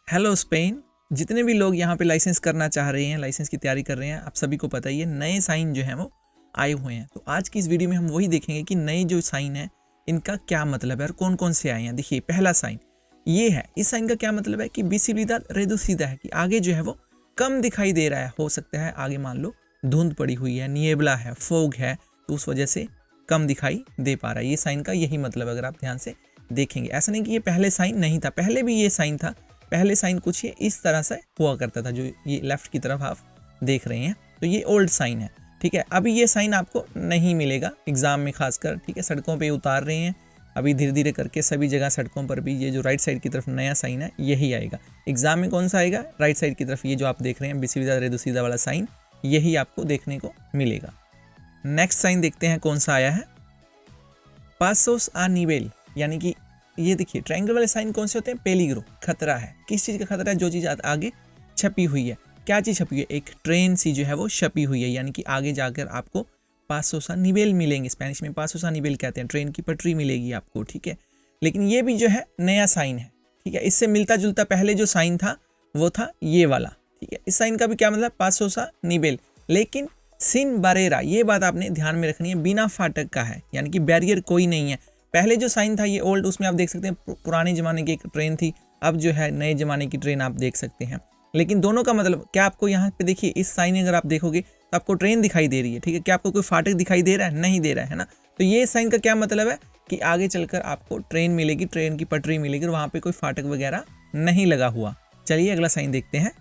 Hello Spain. जितने भी लोग यहाँ पे लाइसेंस करना चाह रहे हैं, लाइसेंस की तैयारी कर रहे हैं, आप सभी को पता ही है नए साइन जो हैं वो आए हुए हैं। तो आज की इस वीडियो में हम वही देखेंगे कि नए जो साइन है इनका क्या मतलब है और कौन कौन से आए हैं। देखिए पहला साइन ये है। इस साइन का क्या मतलब है कि विजिबिलिडad reducida है कि आगे जो है वो कम दिखाई दे रहा है। हो सकता है आगे मान लो धुंध पड़ी हुई है, निएबला है, फोग है, तो उस वजह से कम दिखाई दे पा रहा है। ये साइन का यही मतलब अगर आप ध्यान से देखेंगे। ऐसा नहीं कि ये पहले साइन नहीं था, पहले भी ये साइन था। पहले साइन कुछ ये इस तरह से हुआ करता था, जो ये लेफ्ट की तरफ आप देख रहे हैं, तो ये ओल्ड साइन है। ठीक है, अभी ये साइन आपको नहीं मिलेगा एग्जाम में खासकर। ठीक है, सड़कों पे उतार रहे हैं अभी धीरे धीरे करके सभी जगह सड़कों पर भी। ये जो राइट साइड की तरफ नया साइन है यही आएगा एग्जाम में। कौन सा आएगा? राइट साइड की तरफ ये जो आप देख रहे हैं विजिबिलिडad reducida वाला साइन, यही आपको देखने को मिलेगा। नेक्स्ट साइन देखते हैं कौन सा आया है। पासोस आ निवेल, यानी कि ये देखिए ट्रायंगल वाले साइन कौन से होते हैं? पेलिग्रो, खतरा है। किस चीज़ का खतरा है? जो चीज़ आगे छपी हुई है। क्या चीज़ छपी है? एक ट्रेन सी जो है वो छपी हुई है, यानी कि आगे जाकर आपको पासोस आ निवेल मिलेंगे। स्पेनिश में पासोस आ निवेल कहते हैं, ट्रेन की पटरी मिलेगी आपको। ठीक है, लेकिन ये भी जो है नया साइन है। ठीक है, इससे मिलता जुलता पहले जो साइन था वो था ये वाला। ठीक है, इस साइन का भी क्या मतलब? पासोस आ निवेल, लेकिन सिन बारेरा, ये बात आपने ध्यान में रखनी है, बिना फाटक का है, यानी कि बैरियर कोई नहीं है। पहले जो साइन था ये ओल्ड, उसमें आप देख सकते हैं पुराने ज़माने की एक ट्रेन थी, अब जो है नए ज़माने की ट्रेन आप देख सकते हैं। लेकिन दोनों का मतलब क्या? आपको यहाँ पे देखिए इस साइन अगर आप देखोगे तो आपको ट्रेन दिखाई दे रही है। ठीक है, क्या आपको कोई फाटक दिखाई दे रहा है? नहीं दे रहा है ना। तो ये साइन का क्या मतलब है कि आगे चलकर आपको ट्रेन मिलेगी, ट्रेन की पटरी मिलेगी और वहाँ पर कोई फाटक वगैरह नहीं लगा हुआ। चलिए अगला साइन देखते हैं।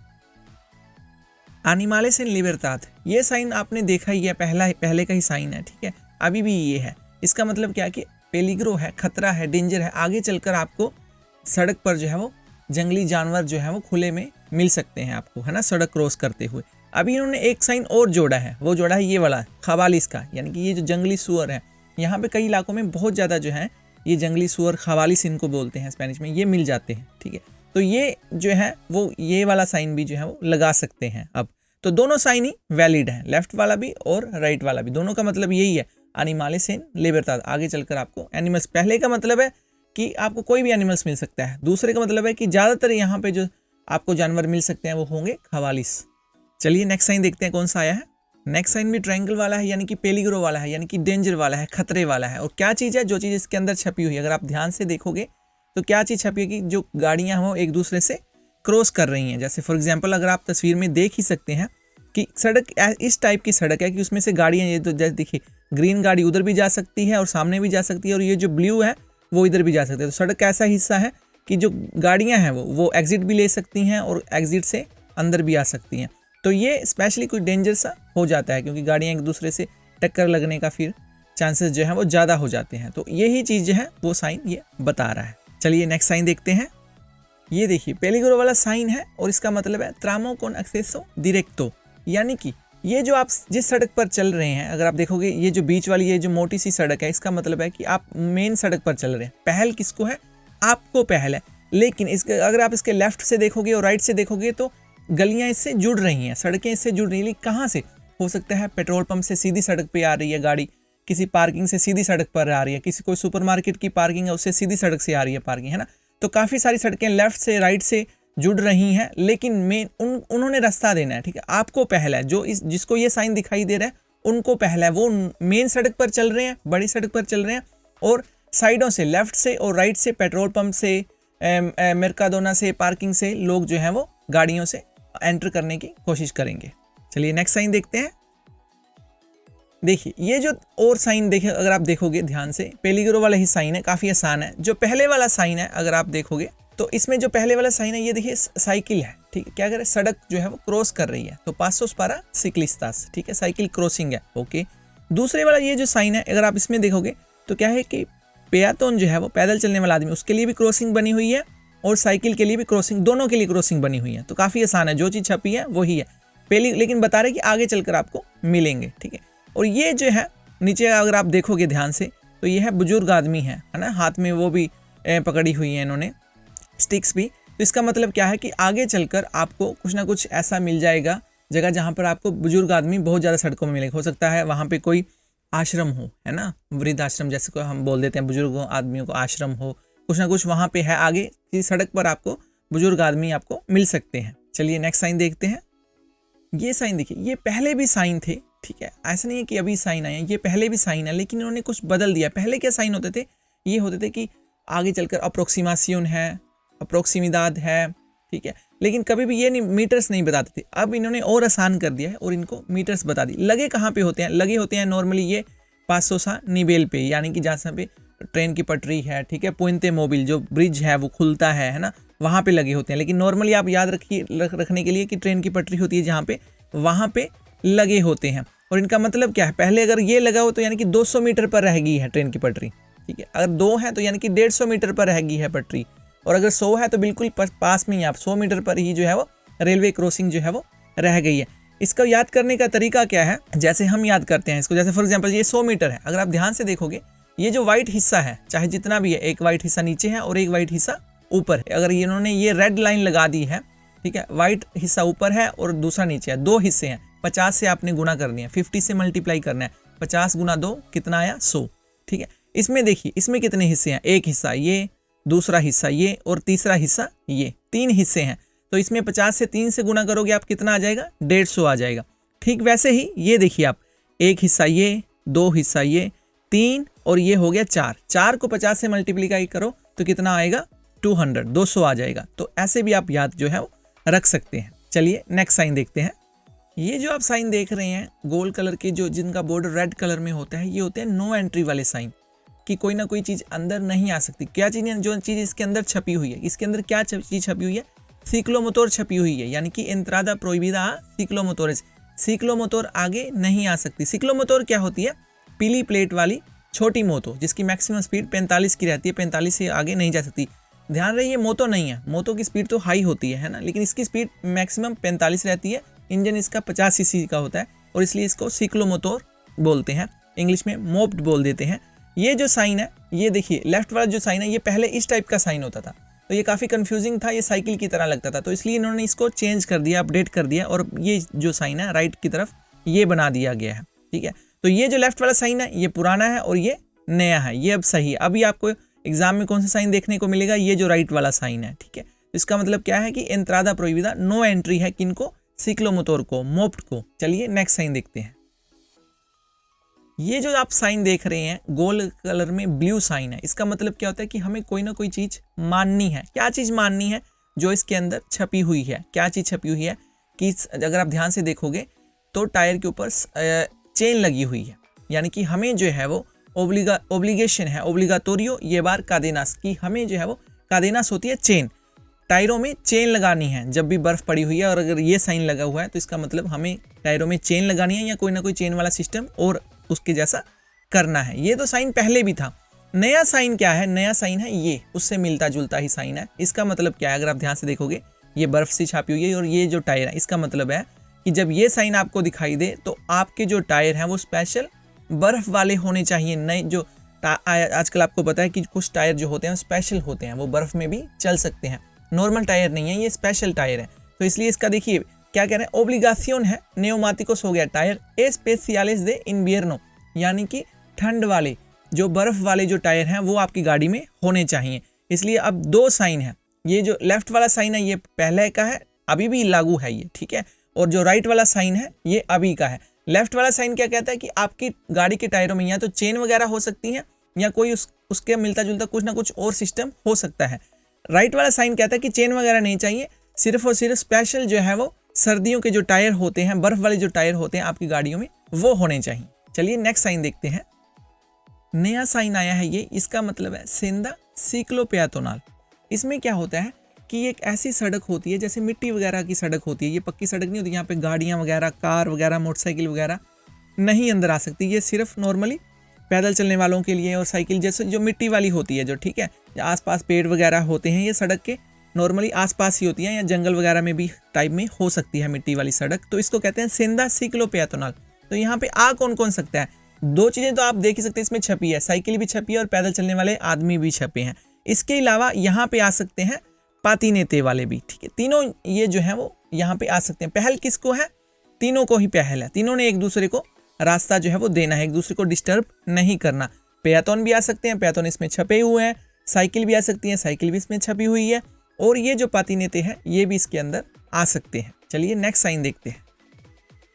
एनिमलेस इन लिबर्टाद, ये साइन आपने देखा ही है, पहले का ही साइन है। ठीक है, अभी भी ये है। इसका मतलब क्या कि पेलिग्रो है, खतरा है, डेंजर है। आगे चलकर आपको सड़क पर जो है वो जंगली जानवर जो है वो खुले में मिल सकते हैं आपको, है ना, सड़क क्रॉस करते हुए। अभी इन्होंने एक साइन और जोड़ा है, वो जोड़ा है ये वाला खवालिस का, यानी कि ये जो जंगली सुअर है, यहाँ पे कई इलाकों में बहुत ज़्यादा जो है ये जंगली सुअर, खवालिस इनको बोलते हैं स्पेनिश में, ये मिल जाते हैं। ठीक है, तो ये जो है वो ये वाला साइन भी जो है वो लगा सकते हैं अब। तो दोनों साइन ही वैलिड हैं, लेफ्ट वाला भी और राइट वाला भी। दोनों का मतलब यही है, एनिमलेस इन लिबर्टाद, आगे चलकर आपको एनिमल्स। पहले का मतलब है कि आपको कोई भी एनिमल्स मिल सकता है, दूसरे का मतलब है कि ज़्यादातर यहाँ पे जो आपको जानवर मिल सकते हैं वो होंगे खवालिस। चलिए नेक्स्ट साइन देखते हैं कौन सा आया है। नेक्स्ट साइन भी ट्रायंगल वाला है, यानी कि पेलिग्रो वाला है, यानी कि डेंजर वाला है, खतरे वाला है। और क्या चीज़ है? जो चीज़ इसके अंदर छपी हुई है, अगर आप ध्यान से देखोगे तो क्या चीज़ छपी है कि जो गाड़ियाँ हैं वो एक दूसरे से क्रॉस कर रही हैं। जैसे फॉर एग्जाम्पल अगर आप तस्वीर में देख ही सकते हैं कि सड़क इस टाइप की सड़क है कि उसमें से गाड़ियाँ, ये तो जैसे देखिए ग्रीन गाड़ी उधर भी जा सकती है और सामने भी जा सकती है, और ये जो ब्लू है वो इधर भी जा सकती है। तो सड़क का ऐसा हिस्सा है कि जो गाड़ियाँ हैं वो एग्जिट भी ले सकती हैं और एग्जिट से अंदर भी आ सकती हैं। तो ये स्पेशली कोई डेंजर सा हो जाता है, क्योंकि गाड़ियाँ एक दूसरे से टक्कर लगने का फिर चांसेस जो है वो ज़्यादा हो जाते हैं। तो यही चीज़ जो है वो साइन ये बता रहा है। चलिए नेक्स्ट साइन देखते हैं। ये देखिए पेलिग्रो वाला साइन है और इसका मतलब है ट्रामो con acceso directo, यानी कि ये जो आप जिस सड़क पर चल रहे हैं, अगर आप देखोगे ये जो बीच वाली ये जो मोटी सी सड़क है, इसका मतलब है कि आप मेन सड़क पर चल रहे हैं। पहल किसको है? आपको पहल है। लेकिन इसके अगर आप इसके लेफ्ट से देखोगे और राइट से देखोगे तो गलियां इससे जुड़ रही हैं, सड़कें इससे जुड़ रही हैं। कहाँ से? हो सकता है पेट्रोल पंप से सीधी सड़क पर आ रही है गाड़ी, किसी पार्किंग से सीधी सड़क पर आ रही है, किसी कोई सुपरमार्केट की पार्किंग है उससे सीधी सड़क से आ रही है पार्किंग, है ना। तो काफ़ी सारी सड़कें लेफ्ट से राइट से जुड़ रही हैं, लेकिन मेन उन्होंने रास्ता देना है। ठीक है, आपको पहला है, जो जिसको ये साइन दिखाई दे रहा है उनको पहला है। वो मेन सड़क पर चल रहे हैं, बड़ी सड़क पर चल रहे हैं, और साइडों से लेफ्ट से और राइट से पेट्रोल पंप से, मेर्काडोना से, पार्किंग से लोग जो हैं वो गाड़ियों से एंटर करने की कोशिश करेंगे। चलिए नेक्स्ट साइन देखते हैं। देखिए ये जो और साइन देखिए, अगर आप देखोगे ध्यान से, पेलिग्रो वाला ही साइन है, काफ़ी आसान है। जो पहले वाला साइन है अगर आप देखोगे तो इसमें जो पहले वाला साइन है ये देखिए साइकिल है। ठीक है, क्या करे? सड़क जो है वो क्रॉस कर रही है, तो पासोस पारा सिक्लिस्तास। ठीक है, साइकिल क्रॉसिंग है। ओके, दूसरे वाला ये जो साइन है अगर आप इसमें देखोगे तो क्या है कि पेयातोन जो है वो पैदल चलने वाला आदमी, उसके लिए भी क्रॉसिंग बनी हुई है और साइकिल के लिए भी क्रॉसिंग, दोनों के लिए क्रॉसिंग बनी हुई है। तो काफ़ी आसान है, जो चीज़ छपी है वही है पहली, लेकिन बता रहे कि आगे चलकर आपको मिलेंगे। ठीक है, और ये जो है नीचे अगर आप देखोगे ध्यान से तो ये है बुजुर्ग आदमी है ना, हाथ में वो भी पकड़ी हुई है इन्होंने स्टिक्स भी। तो इसका मतलब क्या है कि आगे चलकर आपको कुछ ना कुछ ऐसा मिल जाएगा जगह जहाँ पर आपको बुजुर्ग आदमी बहुत ज़्यादा सड़कों में मिलेगा। हो सकता है वहाँ पे कोई आश्रम हो, है ना, वृद्ध आश्रम जैसे को हम बोल देते हैं, बुजुर्ग आदमियों को आश्रम हो, कुछ ना कुछ वहाँ पे है। आगे की सड़क पर आपको बुजुर्ग आदमी आपको मिल सकते हैं। चलिए नेक्स्ट साइन देखते हैं। ये साइन देखिए, ये पहले भी साइन थे, ठीक है, ऐसा नहीं है कि अभी साइन आए हैं, ये पहले भी साइन है, लेकिन इन्होंने कुछ बदल दिया। पहले क्या साइन होते थे, ये होते थे कि आगे चलकर अप्रोक्सीमासियन है, अप्रोक्सीमिदाद है, ठीक है, लेकिन कभी भी ये नहीं मीटर्स नहीं बताते थे। अब इन्होंने और आसान कर दिया है और इनको मीटर्स बता दी। लगे कहाँ पे होते हैं, लगे होते हैं नॉर्मली ये 500 सा निबेल पे, यानी कि जहाँ पे ट्रेन की पटरी है, ठीक है, पुएंते मोबिल जो ब्रिज है वो खुलता है ना, वहाँ पे लगे होते हैं। लेकिन नॉर्मली आप याद रखने के लिए कि ट्रेन की पटरी होती है जहाँ पे, वहाँ पे लगे होते हैं। और इनका मतलब क्या है, पहले अगर ये लगा हो तो यानी कि 200 मीटर पर रह गई है ट्रेन की पटरी, ठीक है, अगर 2 है तो यानी कि 150 मीटर पर रह गई है पटरी, और अगर 100 है तो बिल्कुल पास में ही, आप 100 मीटर पर ही जो है वो रेलवे क्रॉसिंग जो है वो रह गई है। इसका याद करने का तरीका क्या है, जैसे हम याद करते हैं इसको, जैसे फॉर एग्जांपल ये 100 मीटर है, अगर आप ध्यान से देखोगे ये जो व्हाइट हिस्सा है, चाहे जितना भी है, एक व्हाइट हिस्सा नीचे है और एक व्हाइट हिस्सा ऊपर है। अगर इन्होंने ये रेड लाइन लगा दी है, ठीक है, व्हाइट हिस्सा ऊपर है और दूसरा नीचे है, 2 हिस्से हैं, 50 से आपने गुना करनी है, 50 से मल्टीप्लाई करना है, 50 गुना 2 कितना आया, 100, ठीक है। इसमें देखिए, इसमें कितने हिस्से हैं, एक हिस्सा ये, दूसरा हिस्सा ये और तीसरा हिस्सा ये, 3 हिस्से हैं। तो इसमें 50 से 3 से गुना करोगे आप कितना आ जाएगा, 150 आ जाएगा। ठीक वैसे ही ये देखिए आप, एक हिस्सा ये, 2 हिस्सा ये, 3 और ये हो गया 4, 4 को 50 से मल्टीप्लाई करो तो कितना आएगा, 200, 200 आ जाएगा। तो ऐसे भी आप याद जो है वो रख सकते हैं। चलिए नेक्स्ट साइन देखते हैं। ये जो आप साइन देख रहे हैं गोल कलर के, जो जिनका बॉर्डर रेड कलर में होता है, ये होते हैं नो एंट्री वाले साइन, कि कोई ना कोई चीज़ अंदर नहीं आ सकती। क्या चीज़ है, जो चीज़ इसके अंदर छपी हुई है, इसके अंदर क्या चीज़ छपी हुई है, सिक्लोमोटोर छपी हुई है, यानी कि एंट्रादा प्रोहिबिदा सिक्लोमोटोरेस, सिक्लोमोटोर आगे नहीं आ सकती। सिक्लोमोटोर क्या होती है, पीली प्लेट वाली छोटी मोतो, जिसकी मैक्सिमम स्पीड 45 की रहती है, 45 से आगे नहीं जा सकती। ध्यान रहे ये मोतो नहीं है, मोतो की स्पीड तो हाई होती है ना, लेकिन इसकी स्पीड मैक्सिमम 45 रहती है। इंजन इसका 50 सीसी का होता है और इसलिए इसको सिक्लोमोटोर बोलते हैं, इंग्लिश में मोप्ड बोल देते हैं। ये जो साइन है, ये देखिए लेफ्ट वाला जो साइन है, ये पहले इस टाइप का साइन होता था, तो ये काफ़ी कंफ्यूजिंग था, ये साइकिल की तरह लगता था, तो इसलिए इन्होंने इसको चेंज कर दिया, अपडेट कर दिया, और ये जो साइन है राइट की तरफ ये बना दिया गया है, ठीक है। तो ये जो लेफ्ट वाला साइन है ये पुराना है और ये नया है, ये अब सही है। अभी आपको एग्जाम में कौन सा साइन देखने को मिलेगा, ये जो राइट वाला साइन है, ठीक है। तो इसका मतलब क्या है कि एंट्रादा प्रोहिबिदा, नो एंट्री है किनको, सिक्लोमोटोर को, मोप्ड को। चलिए नेक्स्ट साइन देखते हैं। ये जो आप साइन देख रहे हैं गोल कलर में ब्लू साइन है, इसका मतलब क्या होता है कि हमें कोई ना कोई चीज माननी है। क्या चीज माननी है, जो इसके अंदर छपी हुई है। क्या चीज छपी हुई है कि अगर आप ध्यान से देखोगे तो टायर के ऊपर चेन लगी हुई है, यानी कि हमें जो है वो ओब्लिगेशन है, ओब्लिगाटोरियो ये बार कादेनास की, हमें जो है वो कादेनास होती है चेन, टायरों में चेन लगानी है जब भी बर्फ पड़ी हुई है। और अगर ये साइन लगा हुआ है तो इसका मतलब हमें टायरों में चेन लगानी है या कोई ना कोई चेन वाला सिस्टम और उसके जैसा करना है। ये तो साइन पहले भी था। नया साइन क्या है, नया साइन है ये, उससे मिलता जुलता ही साइन है। इसका मतलब क्या है, अगर आप ध्यान से देखोगे ये बर्फ से छापी हुई है और ये जो टायर है, इसका मतलब है कि जब ये साइन आपको दिखाई दे तो आपके जो टायर हैं वो स्पेशल बर्फ वाले होने चाहिए। नए जो आजकल आपको पता है कि कुछ टायर जो होते हैं स्पेशल होते हैं, वो बर्फ में भी चल सकते हैं, नॉर्मल टायर नहीं है, ये स्पेशल टायर है। तो इसलिए इसका देखिए क्या कह रहे हैं, ओब्लिगासियन है न्यूमाटिकोस हो गया टायर एस्पेशियलिस दे इन्वियर्नो, यानी कि ठंड वाले जो बर्फ वाले जो टायर हैं वो आपकी गाड़ी में होने चाहिए। इसलिए अब 2 साइन है, ये जो लेफ्ट वाला साइन है ये पहले का है, अभी भी लागू है ये, ठीक है, और जो राइट वाला साइन है ये अभी का है। लेफ्ट वाला साइन क्या कहता है कि आपकी गाड़ी के टायरों में या तो चेन वगैरह हो सकती है या कोई उसके मिलता जुलता कुछ ना कुछ और सिस्टम हो सकता है। राइट वाला साइन कहता है कि चेन वगैरह नहीं चाहिए, सिर्फ और सिर्फ स्पेशल जो है वो सर्दियों के जो टायर होते हैं, बर्फ वाले जो टायर होते हैं आपकी गाड़ियों में, वो होने चाहिए। चलिए नेक्स्ट साइन देखते हैं। नया साइन आया है ये, इसका मतलब है सेंदा सिक्लोपेयातोनाल। इसमें क्या होता है कि एक ऐसी सड़क होती है जैसे मिट्टी वगैरह की सड़क होती है, ये पक्की सड़क नहीं होती, यहाँ पे गाड़ियाँ वगैरह, कार वगैरह, मोटरसाइकिल वगैरह नहीं अंदर आ सकती। ये सिर्फ नॉर्मली पैदल चलने वालों के लिए और साइकिल जैसे जो मिट्टी वाली होती है जो, ठीक है, आसपास पेड़ वगैरह होते हैं, ये सड़क के नॉर्मली आसपास ही होती है या जंगल वगैरह में भी टाइप में हो सकती है मिट्टी वाली सड़क, तो इसको कहते हैं सेंदा सिक्लोपेयातोनाल। तो यहाँ पे आ कौन कौन सकता है, 2 चीज़ें तो आप देख ही सकते हैं इसमें छपी है, साइकिल भी छपी है और पैदल चलने वाले आदमी भी छपे हैं। इसके अलावा यहाँ पे आ सकते हैं पातीनेते वाले भी, ठीक है, तीनों ये जो है वो यहाँ पे आ सकते हैं। पहल किसको है, तीनों को ही पहल है, तीनों ने एक दूसरे को रास्ता जो है वो देना है, एक दूसरे को डिस्टर्ब नहीं करना। पेयातोन भी आ सकते हैं, पेयातोन इसमें छपे हुए हैं, साइकिल भी आ सकती है, साइकिल भी इसमें छपी हुई है, और ये जो पातिनेते हैं ये भी इसके अंदर आ सकते हैं। चलिए नेक्स्ट साइन देखते हैं।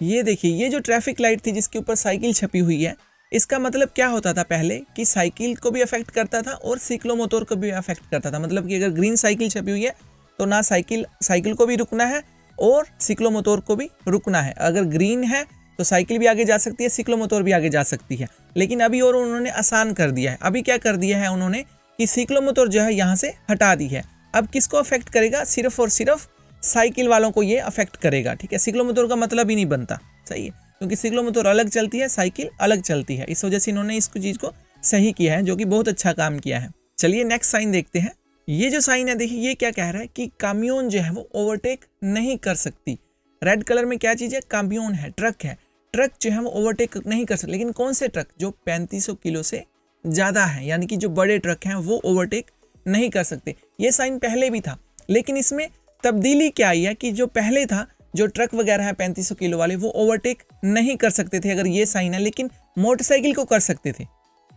ये देखिए, ये जो ट्रैफिक लाइट थी जिसके ऊपर साइकिल छपी हुई है, इसका मतलब क्या होता था पहले कि साइकिल को भी अफेक्ट करता था और सिक्लोमोटर को भी अफेक्ट करता था। मतलब कि अगर ग्रीन साइकिल छपी हुई है तो ना साइकिल को भी रुकना है और सिक्लोमोटर को भी रुकना है। अगर ग्रीन है तो साइकिल भी आगे जा सकती है, सिक्लोमोटर भी आगे जा सकती है। लेकिन अभी और उन्होंने आसान कर दिया है। अभी क्या कर दिया है उन्होंने कि सिक्लोमोटर जो है यहाँ से हटा दी है। अब किसको अफेक्ट करेगा? सिर्फ और सिर्फ साइकिल वालों को ये अफेक्ट करेगा, ठीक है। सिक्लोमोटर का मतलब ही नहीं बनता, सही है, क्योंकि सिक्लोमोटर अलग चलती है, साइकिल अलग चलती है। इस वजह से इन्होंने इस चीज़ को सही किया है, जो कि बहुत अच्छा काम किया है। चलिए नेक्स्ट साइन देखते हैं। ये जो साइन है देखिए, ये क्या कह रहा है कि काम्योन जो है वो ओवरटेक नहीं कर सकती। रेड कलर में क्या चीज़ है? काम्योन है, ट्रक है। ट्रक जो है वो ओवरटेक नहीं कर सकते। लेकिन कौन से ट्रक? जो 3500 किलो से ज़्यादा है, यानी कि जो बड़े ट्रक हैं वो ओवरटेक नहीं कर सकते। ये साइन पहले भी था, लेकिन इसमें तब्दीली क्या आई है कि जो पहले था, जो ट्रक वगैरह है 3500 किलो वाले, वो ओवरटेक नहीं कर सकते थे अगर ये साइन है, लेकिन मोटरसाइकिल को कर सकते थे।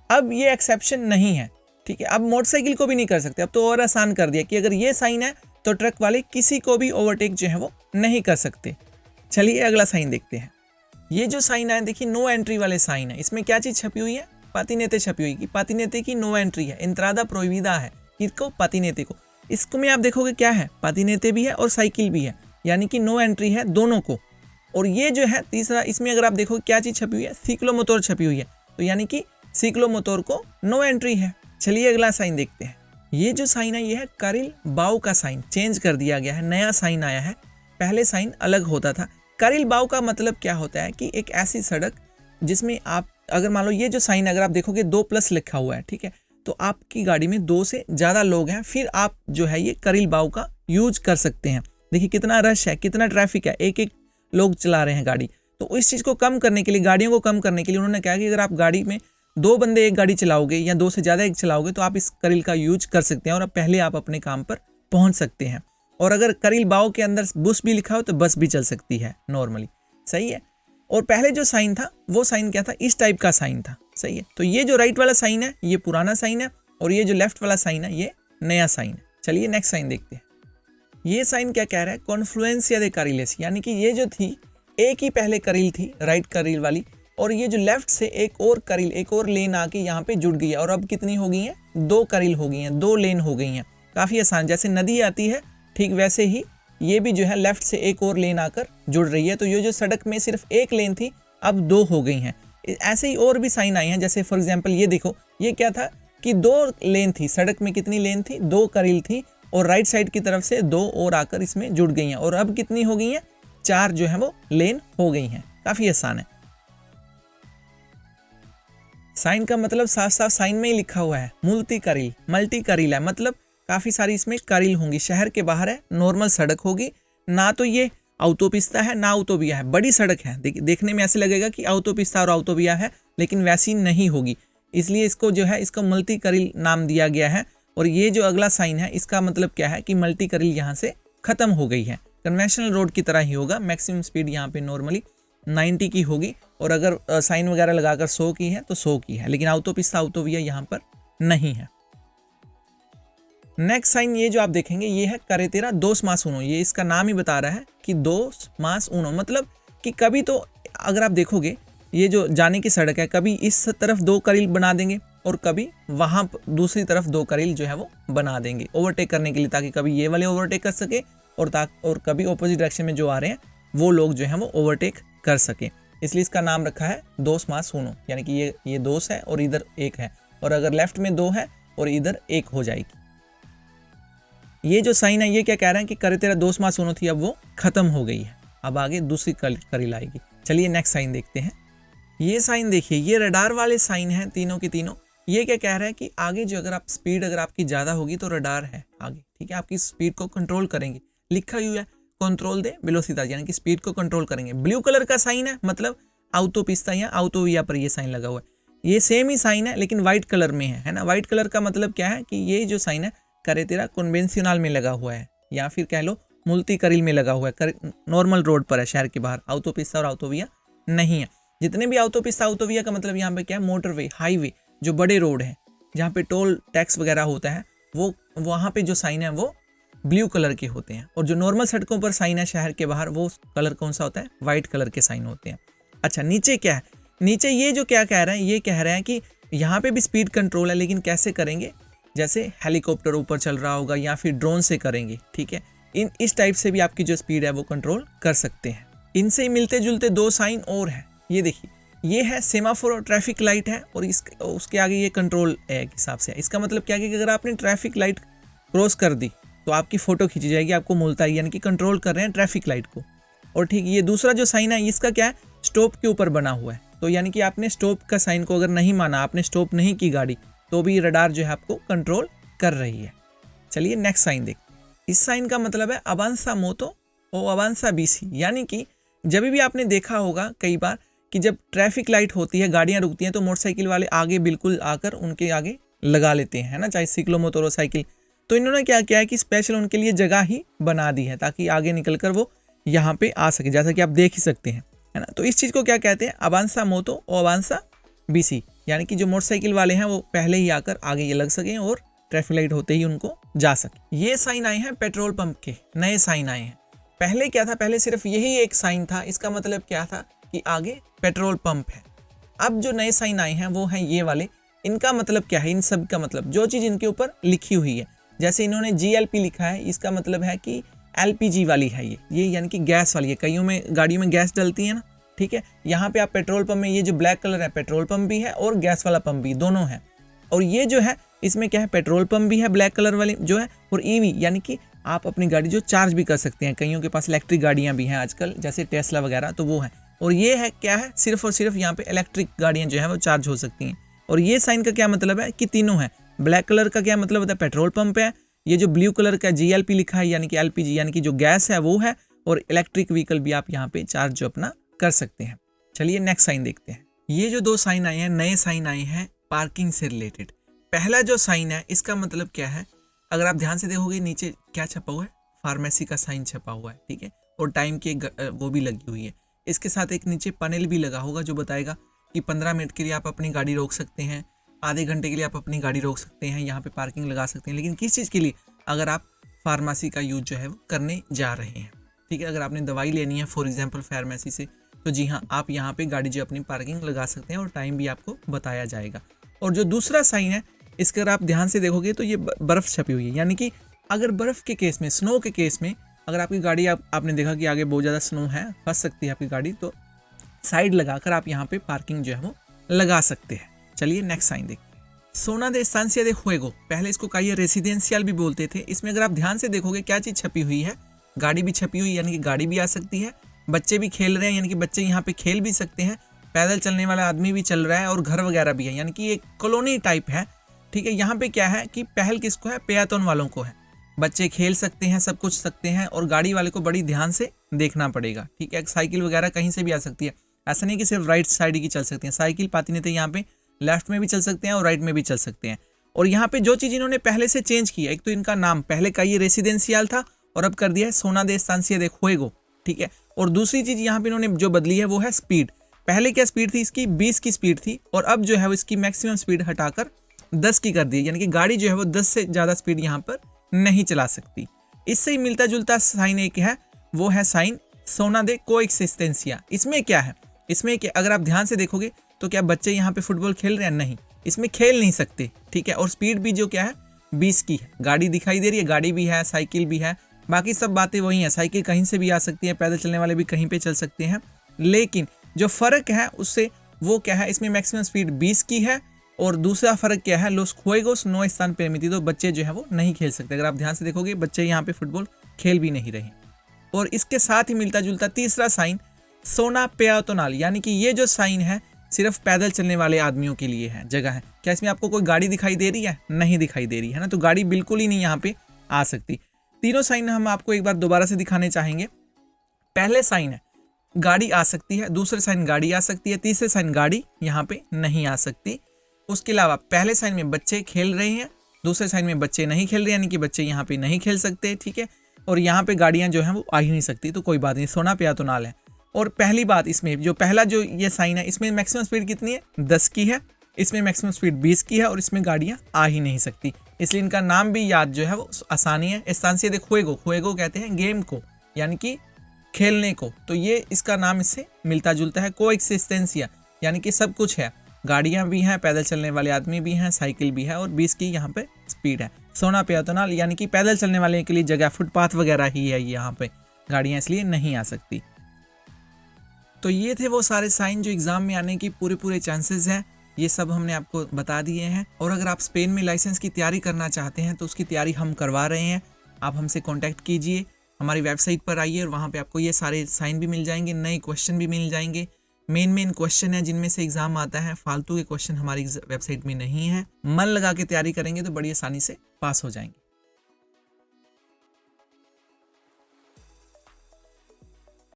अब ये एक्सेप्शन नहीं है, ठीक है। अब मोटरसाइकिल को भी नहीं कर सकते। अब तो और आसान कर दिया कि अगर ये साइन है तो ट्रक वाले किसी को भी ओवरटेक जो है वो नहीं कर सकते। चलिए अगला साइन देखते हैं। ये जो साइन है देखिए, नो एंट्री वाले साइन है। इसमें क्या चीज़ छपी हुई है? पातिनेते छपी हुई। पातिनेते की नो एंट्री है, इंत्रादा प्रोहिबिदा है। किसको? पातिनेते को। इसको में आप देखोगे क्या है? पातिनेते भी है और साइकिल भी है, यानी कि नो एंट्री है दोनों को। और ये जो है तीसरा, इसमें अगर आप देखोगे क्या चीज़ छपी हुई है? सिक्लोमोटर छपी हुई है, तो यानी कि सिक्लोमोटर को नो एंट्री है। चलिए अगला साइन देखते हैं। ये जो साइन है ये है कारिल बाउ का साइन। चेंज कर दिया गया है, नया साइन आया है। पहले साइन अलग होता था। कारिल बाउ का मतलब क्या होता है कि एक ऐसी सड़क जिसमें आप अगर मान लो ये जो साइन अगर आप देखोगे 2+ लिखा हुआ है, ठीक है, तो आपकी गाड़ी में 2 से ज़्यादा लोग हैं, फिर आप जो है ये कारिल बाउ का यूज कर सकते हैं। देखिए कितना रश है, कितना ट्रैफिक है, एक एक लोग चला रहे हैं गाड़ी। तो इस चीज़ को कम करने के लिए, गाड़ियों को कम करने के लिए उन्होंने कहा कि अगर आप गाड़ी में 2 बंदे एक गाड़ी चलाओगे या 2 से ज़्यादा एक चलाओगे तो आप इस कारिल का यूज कर सकते हैं और अब पहले आप अपने काम पर पहुंच सकते हैं। और अगर कारिल बाउ के अंदर बस भी लिखा हो तो बस भी चल सकती है नॉर्मली, सही है। और पहले जो साइन था वो साइन क्या था? इस टाइप का साइन था, सही है। तो ये जो राइट वाला साइन है ये पुराना साइन है और ये जो लेफ्ट वाला साइन है ये नया साइन है। चलिए नेक्स्ट साइन देखते हैं। ये साइन क्या कह रहा है? कॉन्फ्लुएंसिया दे कारिलेस, यानी कि ये जो थी एक ही पहले कारिल थी, राइट कारिल वाली, और ये जो लेफ्ट से एक और कारिल, एक और लेन आके यहाँ पे जुड़ गई है। और अब कितनी हो गई है? 2 कारिल हो गई हैं, 2 लेन हो गई हैं। काफ़ी आसान, जैसे नदी आती है ठीक वैसे ही ये भी जो है लेफ्ट से एक और लेन आकर जुड़ रही है। तो ये जो सड़क में सिर्फ एक लेन थी अब 2 हो गई हैं। ऐसे ही और भी साइन आई हैं, जैसे फॉर एग्जांपल ये देखो, ये क्या था कि 2 लेन थी सड़क में। कितनी लेन थी? 2 कारिल थी और राइट साइड की तरफ से 2 और आकर इसमें जुड़ गई हैं। और अब कितनी हो गई हैं? 4 जो है वो लेन हो गई हैं। काफ़ी आसान है। साइन का मतलब साफ साफ साइन में ही लिखा हुआ है, मुल्टी कारिल, मल्टी कारिल है, मतलब काफ़ी सारी इसमें कारिल होंगी। शहर के बाहर है, नॉर्मल सड़क होगी, ना तो ये ऑटोपिस्ता है ना ऑटोविया है, बड़ी सड़क है। देखने में ऐसे लगेगा कि ऑटोपिस्ता और ऑटोविया है, लेकिन वैसी नहीं होगी। इसलिए इसको जो है इसको मल्टी कारिल नाम दिया गया है। और ये जो अगला साइन है इसका मतलब क्या है कि मल्टी कारिल यहाँ से ख़त्म हो गई है। कन्वेंशनल रोड की तरह ही होगा, मैक्सिमम स्पीड यहाँ पे नॉर्मली 90 की होगी। और अगर साइन वगैरह लगाकर 100 की है तो 100 की है, लेकिन ऑटोपिस्ता ऑटोविया यहाँ पर नहीं है। नेक्स्ट साइन ये जो आप देखेंगे ये है carretera dos más uno। ये इसका नाम ही बता रहा है कि 2 más 1, मतलब कि कभी तो अगर आप देखोगे ये जो जाने की सड़क है, कभी इस तरफ 2 कारिल बना देंगे और कभी वहाँ दूसरी तरफ 2 कारिल जो है वो बना देंगे ओवरटेक करने के लिए, ताकि कभी ये वाले ओवरटेक कर सके और कभी ऑपोजिट डायरेक्शन में जो आ रहे हैं वो लोग जो है वो ओवरटेक कर सके। इसलिए इसका नाम रखा है 2 más 1, यानी कि ये 2 है और इधर 1 है, और अगर लेफ्ट में 2 है और इधर 1 हो जाएगी। ये जो साइन है ये क्या कह रहे हैं कि carretera dos más uno थी, अब वो खत्म हो गई है, अब आगे दूसरी कारिल आएगी। चलिए नेक्स्ट साइन देखते हैं। ये साइन देखिए, ये रडार वाले साइन हैं तीनों के तीनों। ये क्या कह रहा है कि आगे जो अगर आप स्पीड अगर आपकी ज़्यादा होगी तो रडार है आगे, ठीक है, आपकी स्पीड को कंट्रोल करेंगे। लिखा हुआ है कंट्रोल दे वेलोसिटी, यानी कि स्पीड को कंट्रोल करेंगे। ब्लू कलर का साइन है, मतलब ऑटोपिस्ता या ऑटोविया पर ये साइन लगा हुआ है। ये सेम ही साइन है लेकिन व्हाइट कलर में है ना। व्हाइट कलर का मतलब क्या है कि ये जो साइन है carretera कन्वेंशनल में लगा हुआ है, या फिर कह लो मुल्टी कारिल में लगा हुआ है, नॉर्मल रोड पर है, शहर के बाहर। ऑटोपिस्ता और ऑटोविया नहीं है। जितने भी ऑटोपिस्ता ऑटोविया का मतलब यहाँ पे क्या है? मोटरवे, हाईवे, जो बड़े रोड हैं जहाँ पे टोल टैक्स वगैरह होता है, वो वहाँ पे जो साइन है वो ब्लू कलर के होते हैं, और जो नॉर्मल सड़कों पर साइन है शहर के बाहर वो कलर कौन सा होता है, वाइट कलर के साइन होते हैं। अच्छा, नीचे क्या है, नीचे ये जो क्या कह रहे हैं, ये कह रहे हैं कि यहाँ पे भी स्पीड कंट्रोल है, लेकिन कैसे करेंगे, जैसे हेलीकॉप्टर ऊपर चल रहा होगा या फिर ड्रोन से करेंगे, ठीक है। इस टाइप से भी आपकी जो स्पीड है वो कंट्रोल कर सकते हैं। इनसे मिलते जुलते दो साइन और हैं, ये देखिए, ये है सेमाफोर और ट्रैफिक लाइट है, और उसके आगे ये कंट्रोल है एक हिसाब से। इसका मतलब क्या है कि अगर आपने ट्रैफिक लाइट क्रॉस कर दी तो आपकी फोटो खींची जाएगी, आपको मिलता है, यानी कि कंट्रोल कर रहे हैं ट्रैफिक लाइट को। और ठीक ये दूसरा जो साइन है इसका क्या है, स्टॉप के ऊपर बना हुआ है, तो यानी कि आपने स्टॉप का साइन को अगर नहीं माना, आपने स्टॉप नहीं की गाड़ी, तो भी रडार जो है आपको कंट्रोल कर रही है। चलिए नेक्स्ट साइन देखते हैं। इस साइन का मतलब है अवांसा मोतो और अवांसा बीसी, यानी कि जब भी आपने देखा होगा कई बार कि जब ट्रैफिक लाइट होती है, गाड़ियां रुकती हैं, तो मोटरसाइकिल वाले आगे बिल्कुल आकर उनके आगे लगा लेते हैं, है ना, चाहे सिक्लो मोटरसाइकिल। तो इन्होंने क्या किया है कि स्पेशल उनके लिए जगह ही बना दी है ताकि आगे निकलकर वो यहाँ पे आ सके, जैसा कि आप देख ही सकते हैं, है ना। तो इस चीज़ को क्या कहते हैं, अवांसा मोतो और अवांसा बीसी, यानी कि जो मोटरसाइकिल वाले हैं वो पहले ही आकर आगे ये लग सकें और ट्रैफिक लाइट होते ही उनको जा सके। ये साइन आए हैं पेट्रोल पंप के, नए साइन आए हैं। पहले क्या था, पहले सिर्फ यही एक साइन था, इसका मतलब क्या था कि आगे पेट्रोल पंप है। अब जो नए साइन आए हैं वो हैं ये वाले। इनका मतलब क्या है, इन सब का मतलब जो चीज़ इनके ऊपर लिखी हुई है, जैसे इन्होंने GLP लिखा है, इसका मतलब है कि LPG वाली है ये यानी कि गैस वाली है। कईयों में गाड़ियों में गैस डलती है ना, ठीक है। यहाँ पे आप पेट्रोल पंप में ये जो ब्लैक कलर है, पेट्रोल पंप भी है और गैस वाला पंप भी, दोनों है। और ये जो है इसमें क्या है, पेट्रोल पंप भी है ब्लैक कलर वाली जो है, और EV यानी कि आप अपनी गाड़ी जो चार्ज भी कर सकते हैं। कईयों के पास इलेक्ट्रिक गाड़ियाँ भी हैं आजकल, जैसे टेस्ला वगैरह, तो वो है। और ये है क्या है, सिर्फ और सिर्फ यहाँ पे इलेक्ट्रिक गाड़ियाँ जो है वो चार्ज हो सकती हैं। और ये साइन का क्या मतलब है कि तीनों है। ब्लैक कलर का क्या मतलब होता है, पेट्रोल पंप है। ये जो ब्लू कलर का GLP लिखा है यानी कि LPG यानी कि जो गैस है वो है, और इलेक्ट्रिक व्हीकल भी आप यहाँ पे चार्ज जो अपना कर सकते हैं। चलिए नेक्स्ट साइन देखते हैं। ये जो दो साइन आए हैं, नए साइन आए हैं पार्किंग से रिलेटेड। पहला जो साइन है इसका मतलब क्या है, अगर आप ध्यान से देखोगे नीचे क्या छपा हुआ है, फार्मेसी का साइन छपा हुआ है, ठीक है। और टाइम की वो भी लगी हुई है। इसके साथ एक नीचे पैनल भी लगा होगा जो बताएगा कि 15 मिनट के लिए आप अपनी गाड़ी रोक सकते हैं, आधे घंटे के लिए आप अपनी गाड़ी रोक सकते हैं, यहाँ पे पार्किंग लगा सकते हैं। लेकिन किस चीज़ के लिए, अगर आप फार्मेसी का यूज जो है वो करने जा रहे हैं, ठीक है। अगर आपने दवाई लेनी है फॉर एग्जांपल फार्मेसी से, तो जी हाँ, आप यहाँ पे गाड़ी जो अपनी पार्किंग लगा सकते हैं और टाइम भी आपको बताया जाएगा। और जो दूसरा साइन है इसका अगर आप ध्यान से देखोगे तो ये बर्फ़ छपी हुई है, यानी कि अगर बर्फ़ के केस में, स्नो के केस में, अगर आपकी गाड़ी आपने देखा कि आगे बहुत ज़्यादा स्नो है, फंस सकती है आपकी गाड़ी, तो साइड लगाकर आप यहाँ पे पार्किंग जो है वो लगा सकते हैं। चलिए नेक्स्ट साइन देखते हैं। सोना दे एस्तांसिया दे जुएगो, पहले इसको कहिए रेसिडेंशियल भी बोलते थे। इसमें अगर आप ध्यान से देखोगे क्या चीज़ छपी हुई है, गाड़ी भी छपी हुई, यानी कि गाड़ी भी आ सकती है, बच्चे भी खेल रहे हैं, यानी कि बच्चे यहाँ पे खेल भी सकते हैं, पैदल चलने वाला आदमी भी चल रहा है, और घर वगैरह भी है, यानी कि एक कॉलोनी टाइप है, ठीक है। यहाँ पे क्या है कि पहल किसको है, पेयातोन वालों को है। बच्चे खेल सकते हैं, सब कुछ सकते हैं, और गाड़ी वाले को बड़ी ध्यान से देखना पड़ेगा, ठीक है। साइकिल वगैरह कहीं से भी आ सकती है, ऐसा नहीं कि सिर्फ राइट साइड की चल सकती है। साइकिल पाती नहीं थे, यहाँ पे लेफ्ट में भी चल सकते हैं और राइट में भी चल सकते हैं। और यहाँ पे जो चीज़ इन्होंने पहले से चेंज की है, एक तो इनका नाम पहले का ये रेसिडेंशियल था और अब कर दिया है सोना दे एस्तांसिया दे जुएगो, ठीक है। और दूसरी चीज़ यहाँ पे इन्होंने जो बदली है वो है स्पीड। पहले क्या स्पीड थी इसकी, 20 की स्पीड थी, और अब जो है वो इसकी मैक्सिमम स्पीड हटाकर 10 की कर दी, यानी कि गाड़ी जो है वो 10 से ज़्यादा स्पीड यहाँ पर नहीं चला सकती। इससे ही मिलता जुलता साइन एक है, वो है साइन सोना दे कोएक्सिस्टेंसिया। इसमें क्या है, इसमें क्या, अगर आप ध्यान से देखोगे तो क्या बच्चे यहाँ पे फुटबॉल खेल रहे हैं, नहीं, इसमें खेल नहीं सकते, ठीक है। और स्पीड भी जो क्या है 20 की है, गाड़ी दिखाई दे रही है, गाड़ी भी है, साइकिल भी है, बाकी सब बातें वही हैं। साइकिल कहीं से भी आ सकती है, पैदल चलने वाले भी कहीं पे चल सकते हैं, लेकिन जो फ़र्क है उससे वो क्या है, इसमें मैक्सिमम स्पीड 20 की है, और दूसरा फ़र्क क्या है, लोस जुएगोस नो स्थान परमिटिdo, बच्चे जो है वो नहीं खेल सकते। अगर आप ध्यान से देखोगे बच्चे यहाँ पे फुटबॉल खेल भी नहीं रहे। और इसके साथ ही मिलता जुलता तीसरा साइन सोना पेयातोनाल, यानी कि ये जो साइन है सिर्फ पैदल चलने वाले आदमियों के लिए है, जगह है। क्या इसमें आपको कोई गाड़ी दिखाई दे रही है, नहीं दिखाई दे रही है ना, तो गाड़ी बिल्कुल ही नहीं यहाँ पे आ सकती। तीनों साइन हम आपको एक बार दोबारा से दिखाने चाहेंगे। पहले साइन है गाड़ी आ सकती है, दूसरे साइन गाड़ी आ सकती है, तीसरे साइन गाड़ी यहाँ पे नहीं आ सकती। उसके अलावा पहले साइन में बच्चे खेल रहे हैं, दूसरे साइन में बच्चे नहीं खेल रहे, यानी कि बच्चे यहाँ पे नहीं खेल सकते, ठीक है। और यहाँ पे गाड़ियाँ जो हैं वो आ ही नहीं सकती, तो कोई बात नहीं, सोना पेयातोनाल है। और पहली बात, इसमें जो पहला जो ये साइन है इसमें मैक्सिमम स्पीड कितनी है, 10 की है, इसमें मैक्सिमम स्पीड 20 की है और इसमें गाड़ियाँ आ ही नहीं सकती, इसलिए इनका नाम भी याद जो है वो आसानी है। एस्तांसिया दे खुएगो, खुएगो कहते हैं गेम को, यानी कि खेलने को, तो ये इसका नाम इससे मिलता जुलता है। कोएक्सिस्टेंसिया यानी कि सब कुछ है, गाड़ियाँ भी हैं, पैदल चलने वाले आदमी भी हैं, साइकिल भी है और 20 की यहाँ पे स्पीड है। सोना पेयतोनाल यानी कि पैदल चलने वाले के लिए जगह फुटपाथ वगैरह ही है यहाँ पे, गाड़ियाँ इसलिए नहीं आ सकती। तो ये थे वो सारे साइन जो एग्जाम में आने की पूरे चांसेस हैं, ये सब हमने आपको बता दिए हैं। और अगर आप स्पेन में लाइसेंस की तैयारी करना चाहते हैं तो उसकी तैयारी हम करवा रहे हैं, आप हमसे कांटेक्ट कीजिए, हमारी वेबसाइट पर आइए और वहाँ पे आपको ये सारे साइन भी मिल जाएंगे, नए क्वेश्चन भी मिल जाएंगे। मेन क्वेश्चन है जिनमें से एग्जाम आता है, फालतू के क्वेश्चन हमारी वेबसाइट में नहीं है। मन लगा के तैयारी करेंगे तो बड़ी आसानी से पास हो जाएंगे।